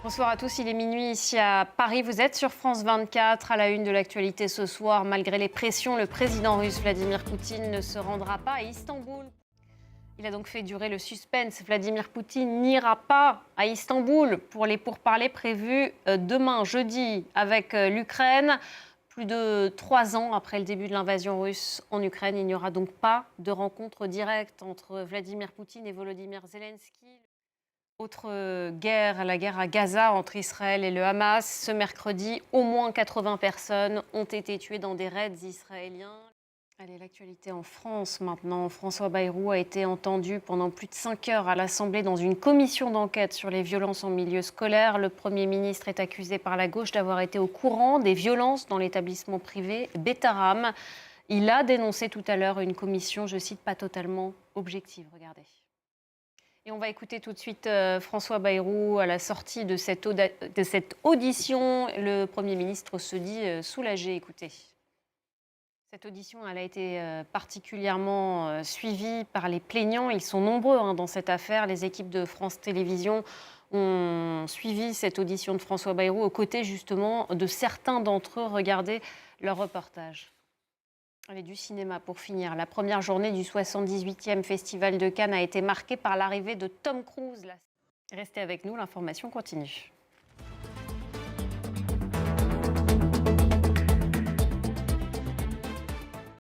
Bonsoir à tous, il est minuit ici à Paris. Vous êtes sur France 24. À la une de l'actualité ce soir, malgré les pressions, le président russe Vladimir Poutine ne se rendra pas à Istanbul. Il a donc fait durer le suspense. Vladimir Poutine n'ira pas à Istanbul pour les pourparlers prévus demain, jeudi, avec l'Ukraine. Plus de 3 ans après le début de l'invasion russe en Ukraine, il n'y aura donc pas de rencontre directe entre Vladimir Poutine et Volodymyr Zelensky. Autre guerre, la guerre à Gaza entre Israël et le Hamas. Ce mercredi, au moins 80 personnes ont été tuées dans des raids israéliens. Allez, l'actualité en France maintenant. François Bayrou a été entendu pendant plus de 5 heures à l'Assemblée dans une commission d'enquête sur les violences en milieu scolaire. Le Premier ministre est accusé par la gauche d'avoir été au courant des violences dans l'établissement privé Betaram. Il a dénoncé tout à l'heure une commission, je cite, pas totalement objective. Regardez. Et on va écouter tout de suite François Bayrou à la sortie de cette audition. Le Premier ministre se dit soulagé. Écoutez. Cette audition elle a été particulièrement suivie par les plaignants. Ils sont nombreux dans cette affaire. Les équipes de France Télévisions ont suivi cette audition de François Bayrou aux côtés justement de certains d'entre eux. Regardez leur reportage. Allez, du cinéma pour finir. La première journée du 78e Festival de Cannes a été marquée par l'arrivée de Tom Cruise. Restez avec nous, l'information continue.